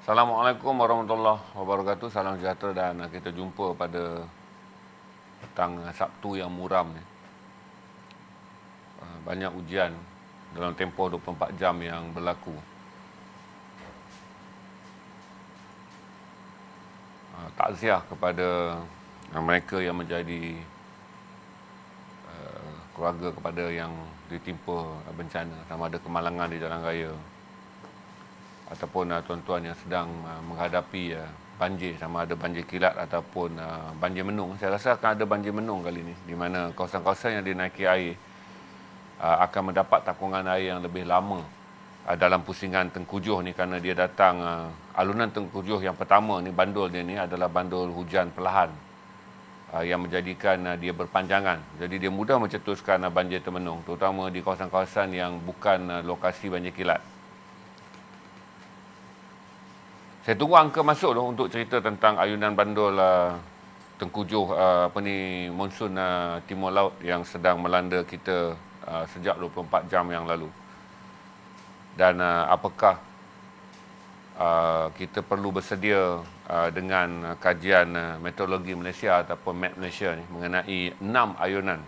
Assalamualaikum warahmatullahi wabarakatuh. Salam sejahtera dan kita jumpa pada petang Sabtu yang muram ni. Banyak ujian dalam tempoh 24 jam yang berlaku. Takziah kepada mereka yang menjadi keluarga kepada yang ditimpa bencana, sama ada kemalangan di jalan raya ataupun tuan-tuan yang sedang menghadapi banjir, sama ada banjir kilat ataupun banjir menung. Saya rasa akan ada banjir menung kali ini, di mana kawasan-kawasan yang dinaiki air akan mendapat takungan air yang lebih lama dalam pusingan Tengkujuh ni, kerana dia datang alunan Tengkujuh yang pertama ni, bandul dia ni adalah bandul hujan perlahan yang menjadikan dia berpanjangan. Jadi dia mudah mencetuskan banjir termenung, terutama di kawasan-kawasan yang bukan lokasi banjir kilat. Saya tunggu angka masuk dulu untuk cerita tentang ayunan bandul Tengkujuh monsun timur laut yang sedang melanda kita sejak 24 jam yang lalu. Dan apakah kita perlu bersedia dengan kajian meteorologi Malaysia ataupun Met Malaysia ni mengenai 6 ayunan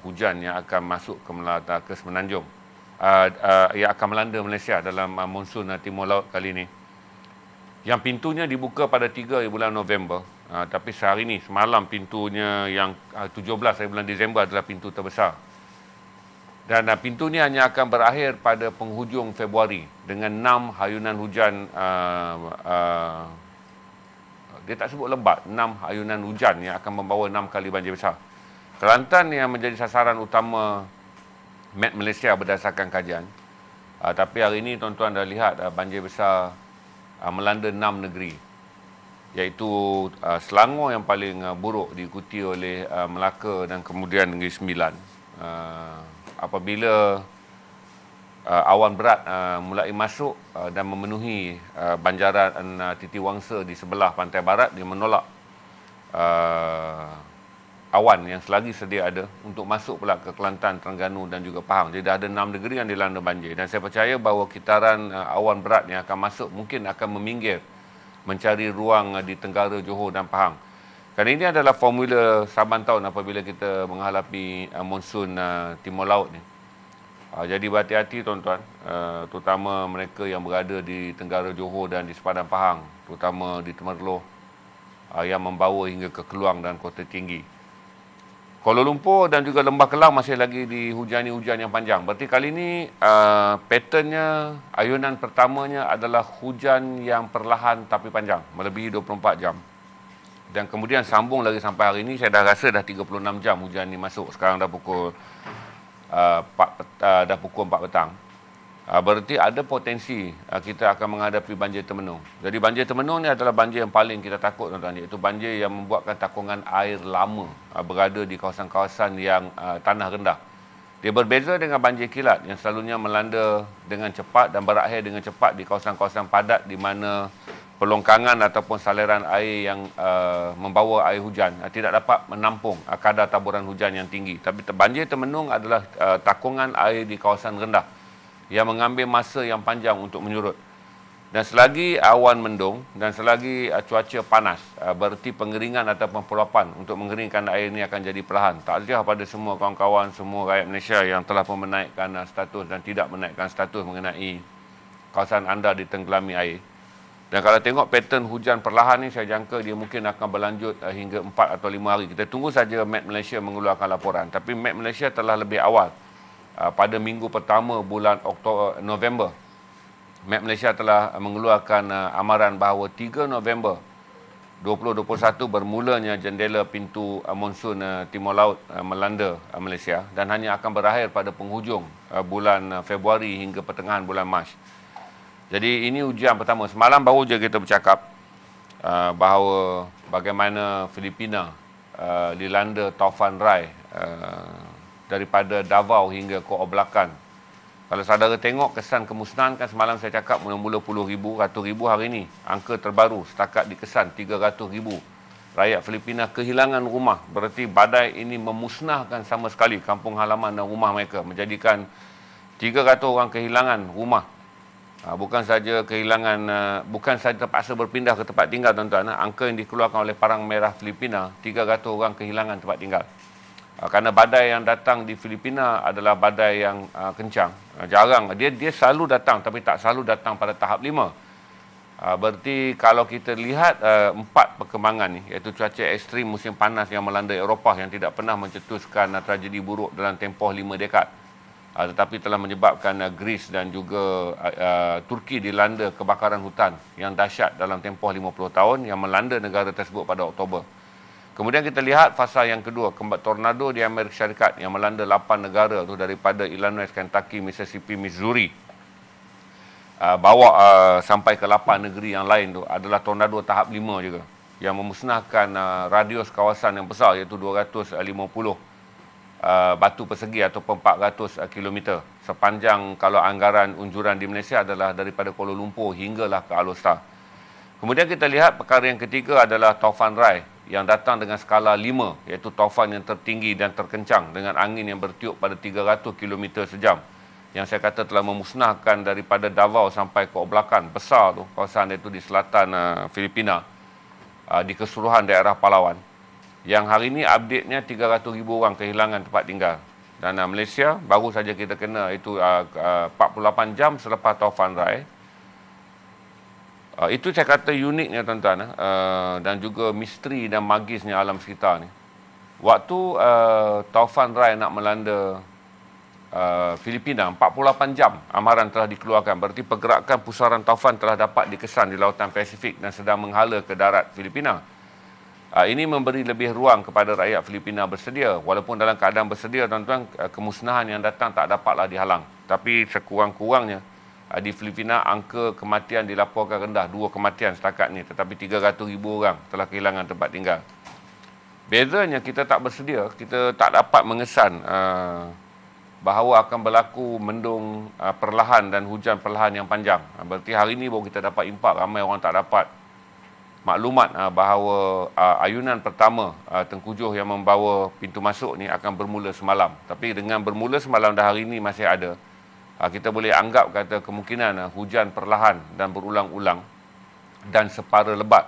hujan yang akan masuk ke Semenanjung, yang akan melanda Malaysia dalam monsun timur laut kali ini. Yang pintunya dibuka pada 3 bulan November, tapi sehari ini, semalam, pintunya yang 17 bulan Disember adalah pintu terbesar. Dan pintu ni hanya akan berakhir pada penghujung Februari dengan 6 ayunan hujan, dia tak sebut lebat, 6 ayunan hujan yang akan membawa 6 kali banjir besar. Kelantan yang menjadi sasaran utama Met Malaysia berdasarkan kajian. Tapi hari ini tuan-tuan dah lihat banjir besar melanda 6 negeri, iaitu Selangor yang paling buruk, diikuti oleh Melaka dan kemudian Negeri Sembilan. Apabila awan berat mulai masuk dan memenuhi banjaran Titi Wangsa di sebelah pantai barat, dia menolak awan yang selagi sedia ada untuk masuk pula ke Kelantan, Terengganu dan juga Pahang. Jadi ada 6 negeri yang dilanda banjir, dan saya percaya bahawa kitaran awan berat yang akan masuk mungkin akan meminggir mencari ruang di Tenggara, Johor dan Pahang. Kerana ini adalah formula saban tahun apabila kita menghadapi monsun timur laut ni. Jadi berhati-hati tuan-tuan, terutama mereka yang berada di Tenggara Johor dan di sepadan Pahang, terutama di Temerloh yang membawa hingga ke Keluang dan Kota Tinggi. Kuala Lumpur dan juga Lembah Kelang masih lagi dihujani hujan yang panjang. Berarti kali ini patternnya, ayunan pertamanya adalah hujan yang perlahan tapi panjang, melebihi 24 jam. Dan kemudian sambung lagi sampai hari ini. Saya dah rasa dah 36 jam hujan ni masuk. Sekarang dah pukul 4 petang. Berarti ada potensi kita akan menghadapi banjir termenung. Jadi banjir termenung ni adalah banjir yang paling kita takut, tuan-tuan, iaitu banjir yang membuatkan takungan air lama berada di kawasan-kawasan yang tanah rendah. Dia berbeza dengan banjir kilat yang selalunya melanda dengan cepat dan berakhir dengan cepat di kawasan-kawasan padat, di mana pelongkangan ataupun saliran air yang membawa air hujan tidak dapat menampung kadar taburan hujan yang tinggi. Tapi banjir termenung adalah takungan air di kawasan rendah yang mengambil masa yang panjang untuk menyurut. Dan selagi awan mendung dan selagi cuaca panas, berarti pengeringan ataupun peluapan untuk mengeringkan air ini akan jadi perlahan. Takziah pada semua kawan-kawan, semua rakyat Malaysia yang telah pun menaikkan status dan tidak menaikkan status mengenai kawasan anda ditenggelami air. Dan kalau tengok pattern hujan perlahan ni, saya jangka dia mungkin akan berlanjut hingga 4 atau 5 hari. Kita tunggu saja Met Malaysia mengeluarkan laporan. Tapi Met Malaysia telah lebih awal, pada minggu pertama bulan November, Met Malaysia telah mengeluarkan amaran bahawa 3 November 2021 bermulanya jendela pintu monsun timur laut melanda Malaysia, dan hanya akan berakhir pada penghujung bulan Februari hingga pertengahan bulan Mac. Jadi ini ujian pertama. Semalam baru je kita bercakap bahawa bagaimana Filipina dilanda taufan Rai daripada Davao hingga ke Oblakan. Kalau saudara tengok kesan kemusnahan, kan semalam saya cakap mula-mula 10,000, 100,000, hari ini angka terbaru setakat dikesan 300,000 rakyat Filipina kehilangan rumah. Berarti badai ini memusnahkan sama sekali kampung halaman dan rumah mereka, menjadikan 300 orang kehilangan rumah Bukan saja kehilangan, bukan saja terpaksa berpindah ke tempat tinggal tuan-tuan. Angka yang dikeluarkan oleh Parang Merah Filipina, 300 orang kehilangan tempat tinggal. Kerana badai yang datang di Filipina adalah badai yang kencang. Jarang, dia selalu datang tapi tak selalu datang pada tahap 5. Berarti kalau kita lihat 4 perkembangan ni, iaitu cuaca ekstrim musim panas yang melanda Eropah yang tidak pernah mencetuskan tragedi buruk dalam tempoh 5 dekad. Tetapi telah menyebabkan Greece dan juga Turki dilanda kebakaran hutan yang dahsyat dalam tempoh 50 tahun yang melanda negara tersebut pada Oktober. Kemudian kita lihat fasa yang kedua, tornado di Amerika Syarikat yang melanda 8 negara tu daripada Illinois, Kentucky, Mississippi, Missouri. Sampai ke 8 negeri yang lain tu adalah tornado tahap 5 juga yang memusnahkan radius kawasan yang besar iaitu 250 batu persegi ataupun 400 km. Sepanjang kalau anggaran unjuran di Malaysia adalah daripada Kuala Lumpur hinggalah ke Alor Setar. Kemudian kita lihat perkara yang ketiga adalah Taufan Rai yang datang dengan skala 5, iaitu taufan yang tertinggi dan terkencang dengan angin yang bertiup pada 300 km sejam. Yang saya kata telah memusnahkan daripada Davao sampai ke Oblakan, besar tu kawasan itu di selatan Filipina, di keseluruhan daerah Palawan. Yang hari ini update-nya 300,000 orang kehilangan tempat tinggal. Dan Malaysia baru saja kita kena itu 48 jam selepas Taufan Rai. Itu saya kata uniknya tuan-tuan, dan juga misteri dan magisnya alam sekitar ni. Waktu Taufan Rai nak melanda Filipina, 48 jam amaran telah dikeluarkan. Berarti pergerakan pusaran taufan telah dapat dikesan di lautan Pasifik dan sedang menghala ke darat Filipina. Ini memberi lebih ruang kepada rakyat Filipina bersedia. Walaupun dalam keadaan bersedia tuan-tuan, kemusnahan yang datang tak dapatlah dihalang. Tapi sekurang-kurangnya di Filipina angka kematian dilaporkan rendah, 2 kematian setakat ni, tetapi 300,000 orang telah kehilangan tempat tinggal. Bezanya kita tak bersedia, kita tak dapat mengesan bahawa akan berlaku mendung perlahan dan hujan perlahan yang panjang. Berarti hari ini baru kita dapat impak, ramai orang tak dapat maklumat bahawa ayunan pertama Tengkujuh yang membawa pintu masuk ni akan bermula semalam. Tapi dengan bermula semalam dan hari ini masih ada, kita boleh anggap kata kemungkinan hujan perlahan dan berulang-ulang dan separa lebat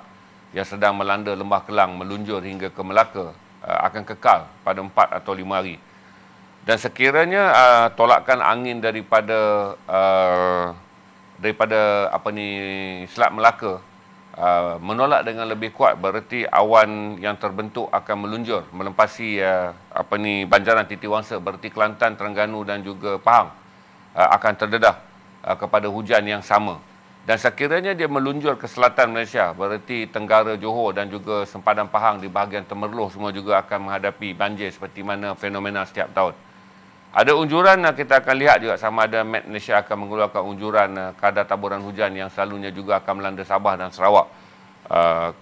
yang sedang melanda Lembah Kelang meluncur hingga ke Melaka akan kekal pada 4 atau 5 hari. Dan sekiranya tolakan angin daripada Selat Melaka menolak dengan lebih kuat, berarti awan yang terbentuk akan meluncur melempasi banjaran Titiwangsa, berarti Kelantan, Terengganu dan juga Pahang akan terdedah kepada hujan yang sama. Dan sekiranya dia meluncur ke selatan Malaysia, berarti Tenggara Johor dan juga sempadan Pahang di bahagian Temerloh semua juga akan menghadapi banjir seperti mana fenomena setiap tahun. Ada unjuran, kita akan lihat juga sama ada Met Malaysia akan mengeluarkan unjuran kadar taburan hujan yang selalunya juga akan melanda Sabah dan Sarawak.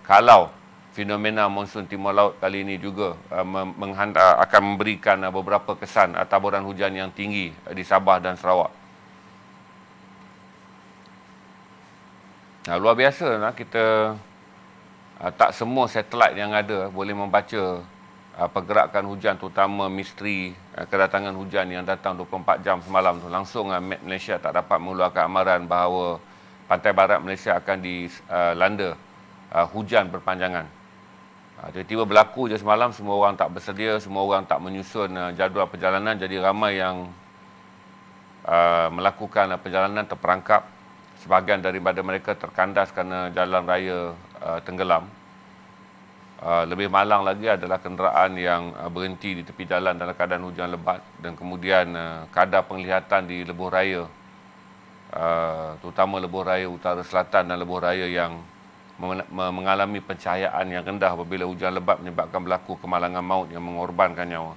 Kalau fenomena monsun Timur Laut kali ini juga akan memberikan beberapa kesan taburan hujan yang tinggi di Sabah dan Sarawak. Luar biasa kita tak semua satelit yang ada boleh membaca pergerakan hujan, terutama misteri kedatangan hujan yang datang 24 jam semalam tu. Langsung Met Malaysia tak dapat mengeluarkan amaran bahawa pantai barat Malaysia akan dilanda hujan berpanjangan. Tiba-tiba berlaku je semalam, semua orang tak bersedia, semua orang tak menyusun jadual perjalanan, jadi ramai yang melakukan perjalanan terperangkap. Sebahagian daripada mereka terkandas kerana jalan raya tenggelam. Lebih malang lagi adalah kenderaan yang berhenti di tepi jalan dalam keadaan hujan lebat, dan kemudian kadar penglihatan di lebuh raya, terutama lebuh raya utara selatan dan lebuh raya yang mengalami pencahayaan yang rendah apabila hujan lebat menyebabkan berlaku kemalangan maut yang mengorbankan nyawa.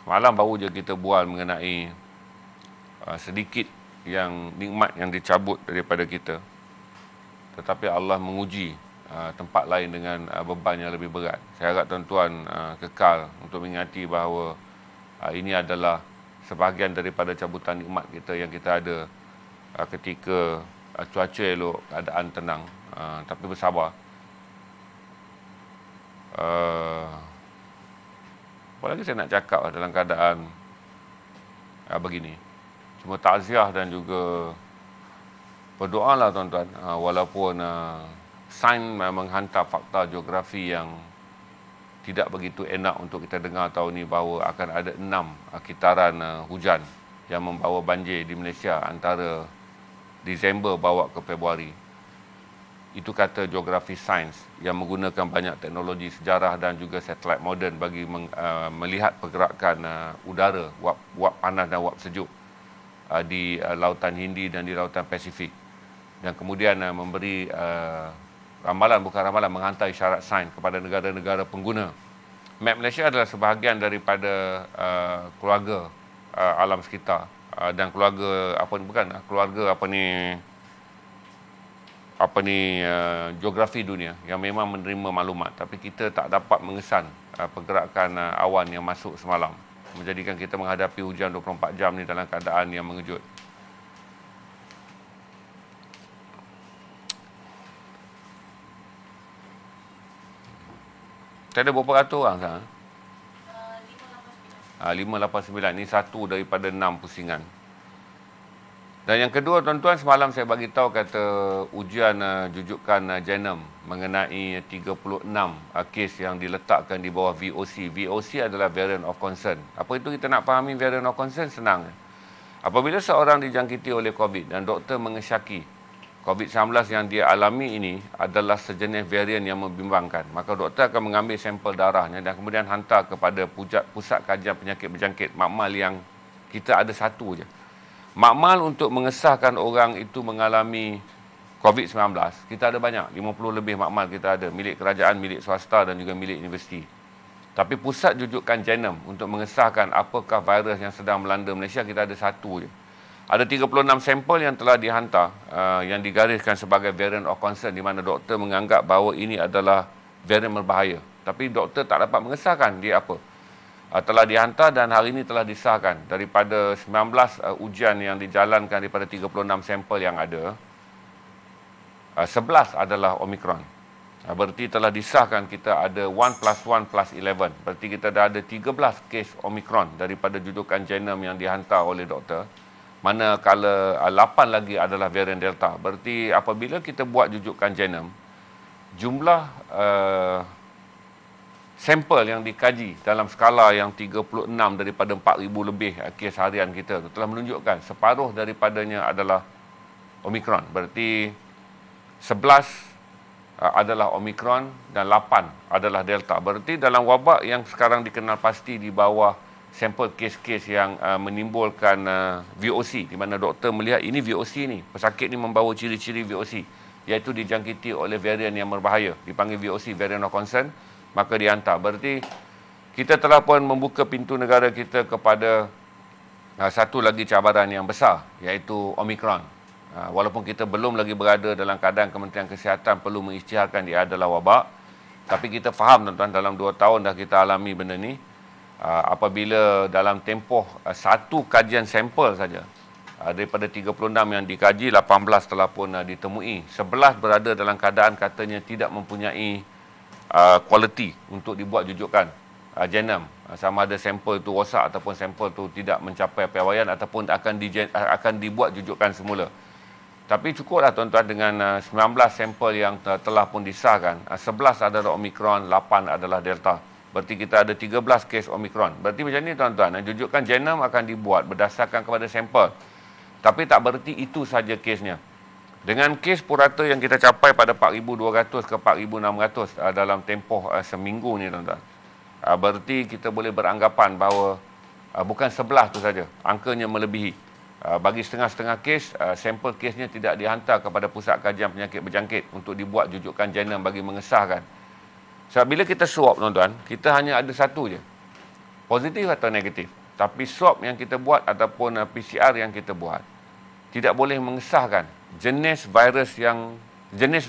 Semalam baru je kita bual mengenai sedikit yang nikmat yang dicabut daripada kita, tetapi Allah menguji tempat lain dengan beban yang lebih berat. Saya harap tuan-tuan kekal untuk mengingati bahawa ini adalah sebahagian daripada cabutan nikmat kita yang kita ada ketika cuaca elok, keadaan tenang, tapi bersabar. Apa lagi saya nak cakap dalam keadaan begini. cuma takziah dan juga berdoalah tuan-tuan, walaupun sains menghantar fakta geografi yang tidak begitu enak untuk kita dengar tahun ini, bahawa akan ada 6 kitaran hujan yang membawa banjir di Malaysia antara Disember bawa ke Februari. Itu kata geografi sains yang menggunakan banyak teknologi sejarah dan juga satelit moden bagi melihat pergerakan udara, wap panas dan wap sejuk di Lautan Hindi dan di Lautan Pasifik. Dan kemudian memberi ramalan, bukan ramalan, menghantar isyarat sains kepada negara-negara pengguna. Map Malaysia adalah sebahagian daripada keluarga alam sekitar dan keluarga geografi dunia yang memang menerima maklumat, tapi kita tak dapat mengesan pergerakan awan yang masuk semalam, menjadikan kita menghadapi hujan 24 jam ni dalam keadaan yang mengejut. Tak ada berapa ratus orang sekarang? 589. Ini satu daripada 6 pusingan. Dan yang kedua, tuan-tuan, semalam saya bagi tahu kata ujian jujukan Genome mengenai 36 kes yang diletakkan di bawah VOC. VOC adalah variant of concern. Apa itu kita nak fahami variant of concern? Senang. Apabila seorang dijangkiti oleh COVID dan doktor mengesyaki COVID-19 yang dia alami ini adalah sejenis varian yang membimbangkan, maka doktor akan mengambil sampel darahnya dan kemudian hantar kepada pusat kajian penyakit berjangkit, makmal yang kita ada satu je. Makmal untuk mengesahkan orang itu mengalami COVID-19, kita ada banyak, 50 lebih makmal kita ada, milik kerajaan, milik swasta dan juga milik universiti. Tapi pusat jujukan Genome untuk mengesahkan apakah virus yang sedang melanda Malaysia, kita ada satu je. Ada 36 sampel yang telah dihantar yang digariskan sebagai variant of concern, di mana doktor menganggap bahawa ini adalah variant berbahaya. Tapi doktor tak dapat mengesahkan dia apa. Telah dihantar dan hari ini telah disahkan. Daripada 19 ujian yang dijalankan daripada 36 sampel yang ada, 11 adalah Omicron. Berarti telah disahkan kita ada 1+1+11. Berarti kita dah ada 13 kes Omicron daripada jujukan Genome yang dihantar oleh doktor. Manakala 8 lagi adalah varian Delta. Berarti apabila kita buat jujukan Genome, jumlah sampel yang dikaji dalam skala yang 36 daripada 4,000 lebih kes harian kita telah menunjukkan separuh daripadanya adalah Omicron. Berarti 11 adalah Omicron dan 8 adalah Delta. Berarti dalam wabak yang sekarang dikenal pasti di bawah sampel kes-kes yang menimbulkan VOC, di mana doktor melihat ini VOC ni, pesakit ni membawa ciri-ciri VOC, iaitu dijangkiti oleh varian yang berbahaya, dipanggil VOC, variant of concern, maka dihantar. Berarti kita telah pun membuka pintu negara kita kepada satu lagi cabaran yang besar, iaitu Omicron. Walaupun kita belum lagi berada dalam keadaan Kementerian Kesihatan perlu mengisytiharkan dia adalah wabak, tapi kita faham tuan-tuan, dalam 2 tahun dah kita alami benda ni. Apabila dalam tempoh satu kajian sampel saja, daripada 36 yang dikaji, 18 telah pun ditemui. 11 berada dalam keadaan katanya tidak mempunyai kualiti untuk dibuat jujukan Genome. Sama ada sampel itu rosak ataupun sampel itu tidak mencapai piawaian ataupun akan dibuat jujukan semula. Tapi cukuplah tuan-tuan dengan 19 sampel yang telah pun disahkan. 11 adalah Omicron, 8 adalah Delta. Berarti kita ada 13 kes Omicron. Berarti macam ni tuan-tuan, jujukan Genome akan dibuat berdasarkan kepada sampel. Tapi tak berarti itu saja kesnya. Dengan kes purata yang kita capai pada 4,200 ke 4,600 dalam tempoh seminggu ni tuan-tuan, berarti kita boleh beranggapan bahawa bukan 11 tu saja, angkanya melebihi. Bagi setengah-setengah kes, sampel kesnya tidak dihantar kepada pusat kajian penyakit berjangkit untuk dibuat jujukan Genome bagi mengesahkan. Sebab bila kita swab tuan-tuan, kita hanya ada satu je, positif atau negatif. Tapi swab yang kita buat ataupun PCR yang kita buat tidak boleh mengesahkan jenis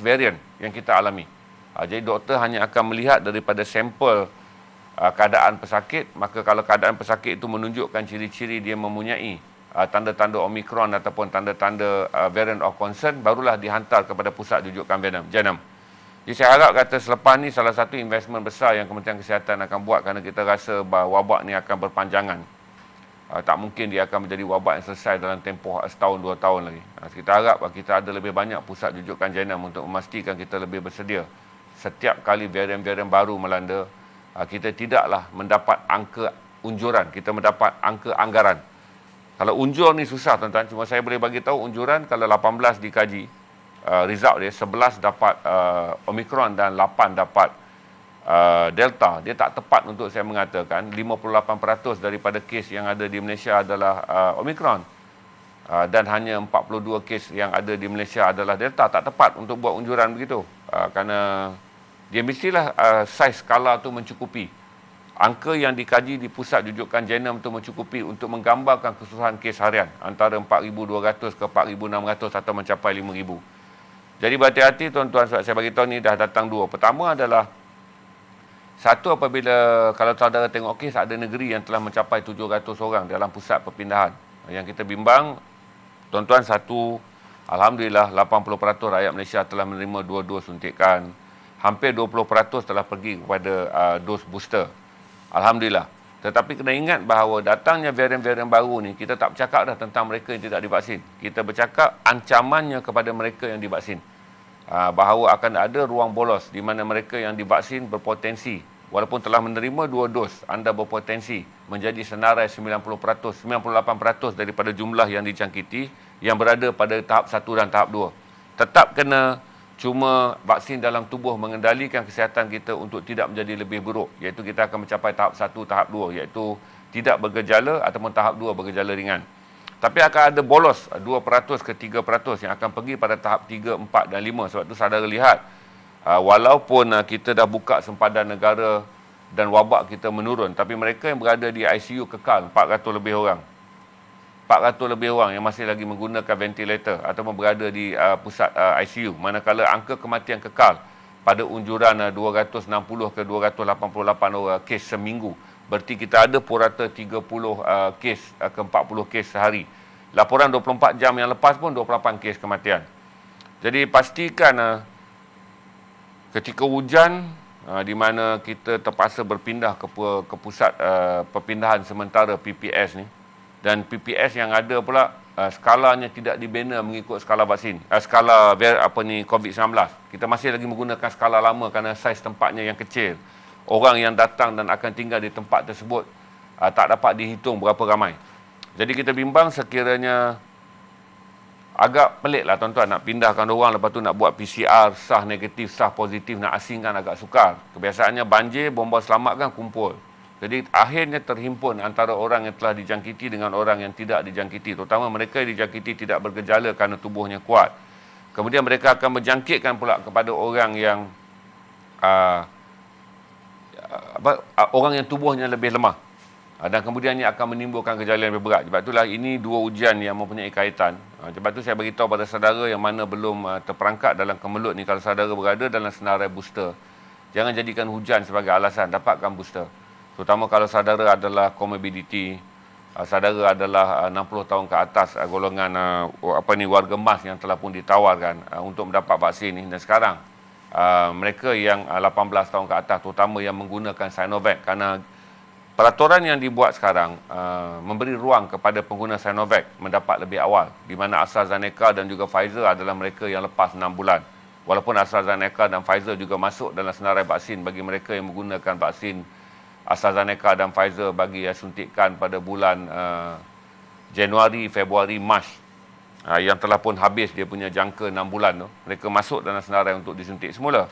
varian yang kita alami. Jadi doktor hanya akan melihat daripada sampel keadaan pesakit. Maka kalau keadaan pesakit itu menunjukkan ciri-ciri dia mempunyai tanda-tanda Omicron ataupun tanda-tanda variant of concern, barulah dihantar kepada pusat jujukan Genome. Jadi saya harap kata selepas ni salah satu investment besar yang Kementerian Kesihatan akan buat, kerana kita rasa bahawa wabak ni akan berpanjangan. Tak mungkin dia akan menjadi wabak yang selesai dalam tempoh setahun, 2 tahun lagi. Kita harap kita ada lebih banyak pusat jujukan genom untuk memastikan kita lebih bersedia. Setiap kali varian-varian baru melanda, kita tidaklah mendapat angka unjuran, kita mendapat angka anggaran. Kalau unjur ni susah tuan-tuan, cuma saya boleh bagi tahu unjuran kalau 18 dikaji, result dia 11 dapat Omicron dan 8 dapat Delta. Dia tak tepat untuk saya mengatakan 58% daripada kes yang ada di Malaysia adalah Omicron, dan hanya 42 kes yang ada di Malaysia adalah Delta. Tak tepat untuk buat unjuran begitu, kerana dia mestilah saiz skala tu mencukupi. Angka yang dikaji di pusat jujukan genom itu mencukupi untuk menggambarkan keseluruhan kes harian antara 4,200 ke 4,600 atau mencapai 5,000. Jadi berhati-hati tuan-tuan, sebab saya bagi tahu ni dah datang dua. Pertama adalah satu, apabila kalau saudara tengok kes ada negeri yang telah mencapai 700 orang dalam pusat perpindahan. Yang kita bimbang, tuan-tuan, satu, alhamdulillah 80% rakyat Malaysia telah menerima 2 dos suntikan. Hampir 20% telah pergi kepada dos booster. Alhamdulillah. Tetapi kena ingat bahawa datangnya varian-varian baru ni, kita tak bercakap dah tentang mereka yang tidak divaksin. Kita bercakap ancamannya kepada mereka yang divaksin. Bahawa akan ada ruang bolos di mana mereka yang divaksin berpotensi, walaupun telah menerima 2 dos, anda berpotensi menjadi senarai 90%, 98% daripada jumlah yang dijangkiti yang berada pada tahap 1 dan tahap 2. Tetap kena, cuma vaksin dalam tubuh mengendalikan kesihatan kita untuk tidak menjadi lebih buruk, iaitu kita akan mencapai tahap 1, tahap 2, iaitu tidak bergejala ataupun tahap 2 bergejala ringan. Tapi akan ada bolos 2% ke 3% yang akan pergi pada tahap 3, 4 dan 5. Sebab itu saudara lihat, walaupun kita dah buka sempadan negara dan wabak kita menurun, tapi mereka yang berada di ICU kekal 400 lebih orang. 400 lebih orang yang masih lagi menggunakan ventilator ataupun berada di pusat ICU. Manakala angka kematian kekal pada unjuran 260 ke 288 orang kes seminggu. Berarti kita ada purata 30 kes ke 40 kes sehari. Laporan 24 jam yang lepas pun 28 kes kematian. Jadi pastikan ketika hujan, di mana kita terpaksa berpindah ke pusat perpindahan sementara PPS ni, dan PPS yang ada pula skalanya tidak dibina mengikut skala vaksin, skala COVID-19. Kita masih lagi menggunakan skala lama kerana saiz tempatnya yang kecil. Orang yang datang dan akan tinggal di tempat tersebut tak dapat dihitung berapa ramai. Jadi kita bimbang sekiranya agak pelik lah tuan-tuan nak pindahkan orang, lepas tu nak buat PCR, sah negatif, sah positif, nak asingkan agak sukar. Kebiasaannya banjir, bomba selamatkan kumpul. Jadi akhirnya terhimpun antara orang yang telah dijangkiti dengan orang yang tidak dijangkiti. Terutama mereka yang dijangkiti tidak bergejala kerana tubuhnya kuat. Kemudian mereka akan menjangkitkan pula kepada orang yang orang yang tubuhnya lebih lemah. Dan kemudian ini akan menimbulkan gejala yang lebih berat. Sebab itulah ini dua ujian yang mempunyai kaitan. Sebab itu saya beritahu pada saudara yang mana belum terperangkap dalam kemelut ni, kalau saudara berada dalam senarai booster, jangan jadikan hujan sebagai alasan, dapatkan booster. Terutama kalau saudara adalah comorbidity, saudara adalah 60 tahun ke atas, golongan warga emas yang telah pun ditawarkan untuk mendapat vaksin ni. Dan sekarang mereka yang 18 tahun ke atas, terutama yang menggunakan Sinovac, kerana peraturan yang dibuat sekarang memberi ruang kepada pengguna Sinovac mendapat lebih awal, di mana AstraZeneca dan juga Pfizer adalah mereka yang lepas 6 bulan. Walaupun AstraZeneca dan Pfizer juga masuk dalam senarai vaksin bagi mereka yang menggunakan vaksin AstraZeneca dan Pfizer bagi suntikan pada bulan Januari, Februari, Mac, yang telah pun habis dia punya jangka 6 bulan tu, mereka masuk dalam senarai untuk disuntik semula.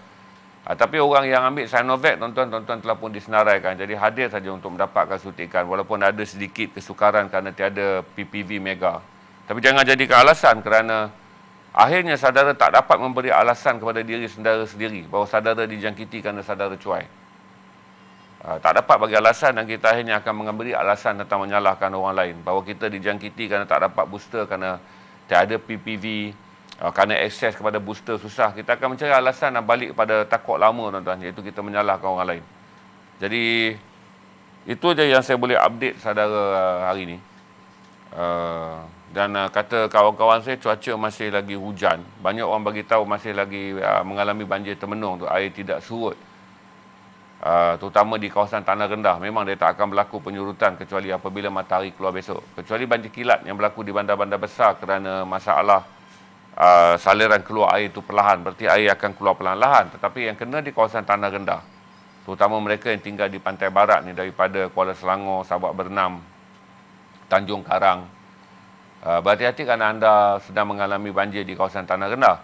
Tapi orang yang ambil Sinovac, tuan-tuan telah pun disenaraikan, jadi hadir saja untuk mendapatkan suntikan, walaupun ada sedikit kesukaran kerana tiada PPV mega. Tapi jangan jadikan alasan, kerana akhirnya saudara tak dapat memberi alasan kepada diri saudara sendiri bahawa saudara dijangkiti kerana saudara cuai. Tak dapat bagi alasan, dan kita akhirnya akan memberi alasan tentang menyalahkan orang lain bahawa kita dijangkiti kerana tak dapat booster, kerana tiada PPV, kerana akses kepada booster susah. Kita akan mencari alasan dan balik kepada takut lama tuan-tuan, iaitu kita menyalahkan orang lain. Jadi itu je yang saya boleh update saudara hari ini. Dan kata kawan-kawan saya, cuaca masih lagi hujan. Banyak orang bagi tahu masih lagi mengalami banjir termenung tu, air tidak surut. terutama di kawasan tanah rendah. Memang dia tak akan berlaku penyurutan kecuali apabila matahari keluar besok. Kecuali banjir kilat yang berlaku di bandar-bandar besar kerana masalah saliran keluar air itu perlahan. Berarti air akan keluar perlahan-lahan. Tetapi yang kena di kawasan tanah rendah, terutama mereka yang tinggal di pantai barat ni, daripada Kuala Selangor, Sabak Bernam, Tanjung Karang, berhati-hati kerana anda sedang mengalami banjir di kawasan tanah rendah.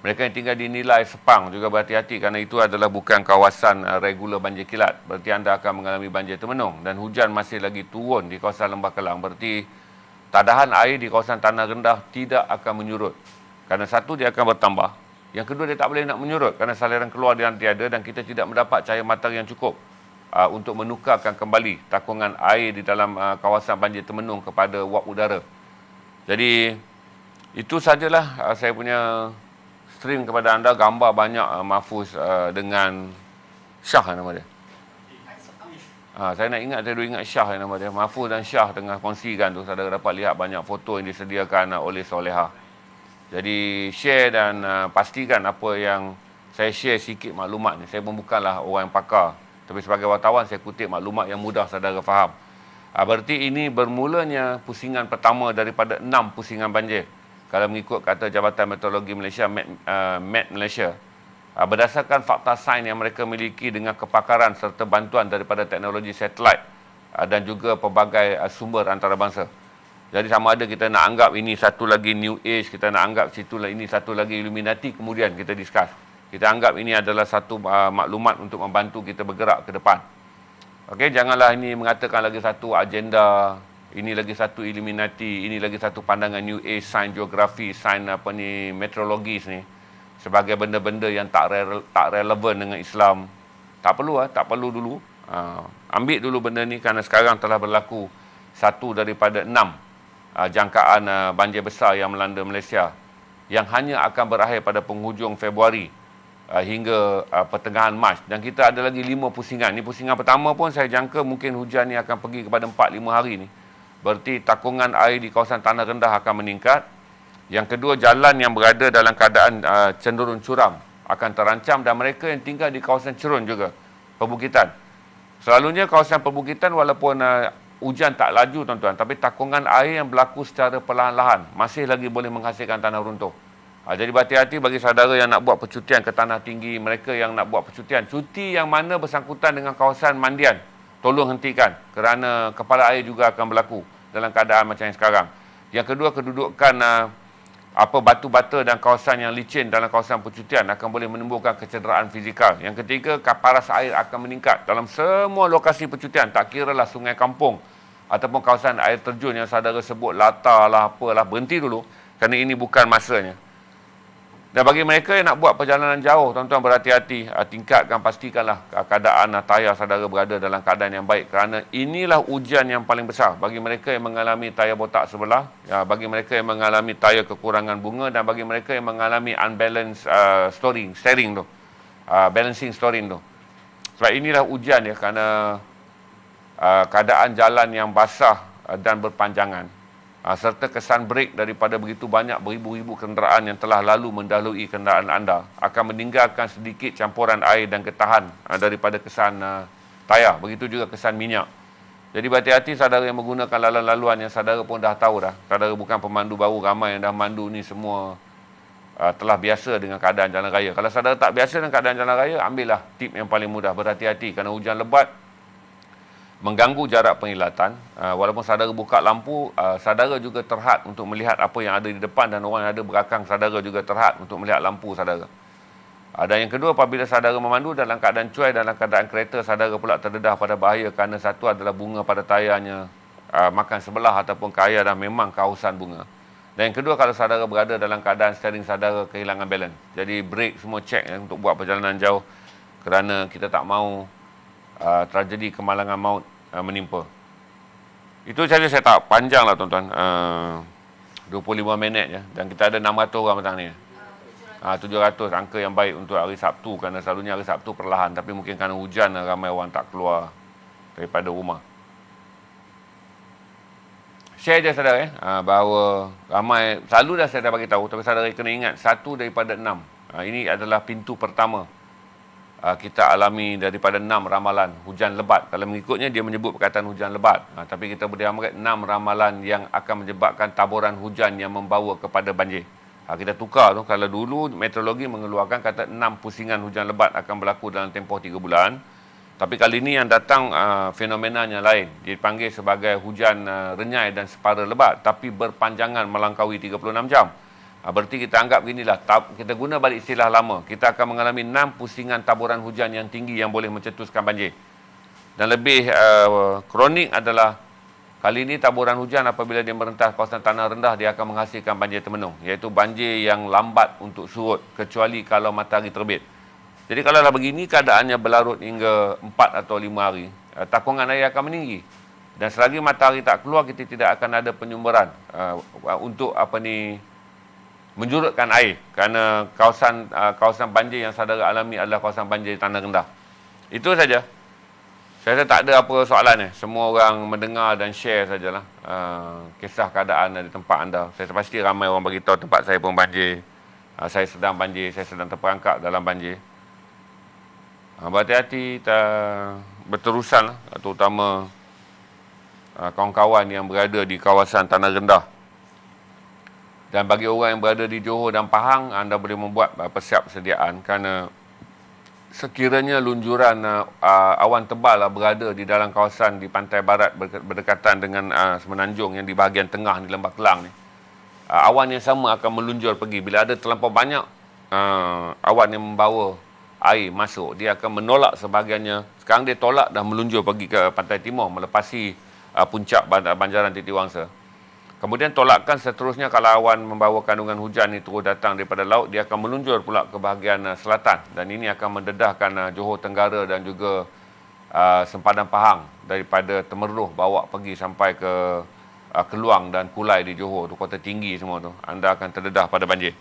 Mereka yang tinggal di Nilai, Sepang juga berhati-hati kerana itu adalah bukan kawasan regular banjir kilat. Berarti anda akan mengalami banjir termenung. Dan hujan masih lagi turun di kawasan Lembah Kelang. Berarti tadahan air di kawasan tanah rendah tidak akan menyurut. Kerana satu, dia akan bertambah. Yang kedua, dia tak boleh nak menyurut kerana saliran keluar dia tiada dan kita tidak mendapat cahaya matahari yang cukup untuk menukarkan kembali takungan air di dalam kawasan banjir termenung kepada wap udara. Jadi, itu sajalah saya punya stream kepada anda. Gambar banyak Mahfuz dengan Syah nama dia. Saya nak ingat, saya dulu ingat Syah nama dia. Mahfuz dan Syah tengah kongsikan tu. Saudara dapat lihat banyak foto yang disediakan oleh Soleha. Jadi share dan pastikan apa yang saya share sikit maklumat ni. Saya pun bukanlah orang yang pakar. Tapi sebagai wartawan saya kutip maklumat yang mudah saudara faham. Berarti ini bermulanya pusingan pertama daripada 6 pusingan banjir. Kalau mengikut kata Jabatan Meteorologi Malaysia, Met Malaysia. Berdasarkan fakta sains yang mereka miliki dengan kepakaran serta bantuan daripada teknologi satelit dan juga pelbagai sumber antarabangsa. Jadi sama ada kita nak anggap ini satu lagi New Age, kita nak anggap ini satu lagi Illuminati, kemudian kita discuss. Kita anggap ini adalah satu maklumat untuk membantu kita bergerak ke depan. Okey, janganlah ini mengatakan lagi satu agenda, ini lagi satu Illuminati, ini lagi satu pandangan New Age, sains geografi, sains meteorologis ni sebagai benda-benda yang tak relevan dengan Islam. Tak perlu dulu. Ambil dulu benda ni kerana sekarang telah berlaku satu daripada 6 jangkaan banjir besar yang melanda Malaysia yang hanya akan berakhir pada penghujung Februari hingga pertengahan Mac. Dan kita ada lagi 5 pusingan. Ini pusingan pertama pun saya jangka mungkin hujan ni akan pergi kepada 4-5 hari ni. Berarti takungan air di kawasan tanah rendah akan meningkat. Yang kedua, jalan yang berada dalam keadaan cenderung curam akan terancam dan mereka yang tinggal di kawasan cerun juga, perbukitan. Selalunya kawasan perbukitan walaupun hujan tak laju tuan-tuan, tapi takungan air yang berlaku secara perlahan-lahan masih lagi boleh menghasilkan tanah runtuh. Jadi berhati-hati bagi saudara yang nak buat percutian ke tanah tinggi, mereka yang nak buat percutian, cuti yang mana bersangkutan dengan kawasan mandian, tolong hentikan kerana kepala air juga akan berlaku dalam keadaan macam yang sekarang. Yang kedua, kedudukan batu-bata dan kawasan yang licin dalam kawasan percutian akan boleh menimbulkan kecederaan fizikal. Yang ketiga, paras air akan meningkat dalam semua lokasi percutian, tak kira lah sungai kampung ataupun kawasan air terjun yang saudara sebut latar lah apalah, berhenti dulu kerana ini bukan masanya. Dan bagi mereka yang nak buat perjalanan jauh, tuan-tuan berhati-hati, pastikanlah keadaan tayar saudara berada dalam keadaan yang baik kerana inilah ujian yang paling besar bagi mereka yang mengalami tayar botak sebelah, bagi mereka yang mengalami tayar kekurangan bunga dan bagi mereka yang mengalami unbalanced steering tu, balancing steering tu. Sebab inilah ujian ya, kerana keadaan jalan yang basah dan berpanjangan. Serta kesan brek daripada begitu banyak beribu-ribu kenderaan yang telah lalu mendahului kenderaan anda akan meninggalkan sedikit campuran air dan getahan daripada kesan tayar. Begitu juga kesan minyak. Jadi berhati-hati saudara yang menggunakan laluan-laluan yang saudara pun dah tahu dah. Saudara bukan pemandu baru, ramai yang dah mandu ni semua telah biasa dengan keadaan jalan raya. Kalau saudara tak biasa dengan keadaan jalan raya, ambillah tip yang paling mudah. Berhati-hati kerana hujan lebat mengganggu jarak pengilatan. Walaupun saudara buka lampu, saudara juga terhad untuk melihat apa yang ada di depan dan orang yang ada belakang saudara juga terhad untuk melihat lampu saudara. Dan yang kedua, apabila saudara memandu dalam keadaan cuai, dalam keadaan kereta, saudara pula terdedah pada bahaya kerana satu adalah bunga pada tayarnya makan sebelah ataupun kaya dah memang kehausan bunga. Dan yang kedua, kalau saudara berada dalam keadaan steering saudara kehilangan balance. Jadi brake semua check untuk buat perjalanan jauh kerana kita tak mahu tragedi kemalangan maut menimpa. Itu saja, saya tak panjang lah tuan-tuan. 25 minit je. Dan kita ada 600 orang petang ni. 700 angka yang baik untuk hari Sabtu kerana selalunya hari Sabtu perlahan. Tapi mungkin kerana hujan ramai orang tak keluar daripada rumah. Share je saudara bahawa ramai, selalu dah saya dah bagi tahu, tapi saudara kena ingat 1 daripada 6. Ini adalah pintu pertama kita alami daripada 6 ramalan hujan lebat. Kalau mengikutnya dia menyebut perkataan hujan lebat. Tapi kita boleh ambil 6 ramalan yang akan menyebabkan taburan hujan yang membawa kepada banjir. Kita tukar tu. Kalau dulu meteorologi mengeluarkan kata 6 pusingan hujan lebat akan berlaku dalam tempoh 3 bulan. Tapi kali ini yang datang fenomenanya lain. Dipanggil sebagai hujan renyai dan separa lebat. Tapi berpanjangan melangkaui 36 jam. Berarti kita anggap beginilah. Kita guna balik istilah lama. Kita akan mengalami 6 pusingan taburan hujan yang tinggi yang boleh mencetuskan banjir. Dan lebih kronik adalah kali ini taburan hujan apabila dia merentas kawasan tanah rendah, dia akan menghasilkan banjir termenung. Iaitu banjir yang lambat untuk surut. Kecuali kalau matahari terbit. Jadi kalau dah begini keadaannya berlarut hingga 4 atau 5 hari, takungan air akan meninggi. Dan selagi matahari tak keluar, kita tidak akan ada penyumberan untuk menjurutkan air. Kerana kawasan banjir yang saudara alami adalah kawasan banjir tanah rendah. Itu saja. Saya rasa tak ada apa soalan. Semua orang mendengar dan share sajalah kisah keadaan di tempat anda. Saya pasti ramai orang beritahu tempat saya pun banjir. Saya sedang banjir, saya sedang terperangkap dalam banjir. Berhati-hati, berterusan, terutama kawan-kawan yang berada di kawasan tanah rendah. Dan bagi orang yang berada di Johor dan Pahang, anda boleh membuat persiap-persediaan kerana sekiranya lunjuran awan tebal berada di dalam kawasan di pantai barat berdekatan dengan semenanjung yang di bahagian tengah di Lembah Kelang ni, awan yang sama akan meluncur pergi. Bila ada terlampau banyak awan yang membawa air masuk, dia akan menolak sebahagiannya. Sekarang dia tolak dan meluncur pergi ke pantai timur melepasi puncak banjaran Titiwangsa. Kemudian tolakkan seterusnya kalau awan membawa kandungan hujan itu datang daripada laut, dia akan meluncur pula ke bahagian selatan. Dan ini akan mendedahkan Johor Tenggara dan juga sempadan Pahang daripada Temerloh bawa pergi sampai ke Keluang dan Kulai di Johor tu, kota tinggi semua tu. Anda akan terdedah pada banjir.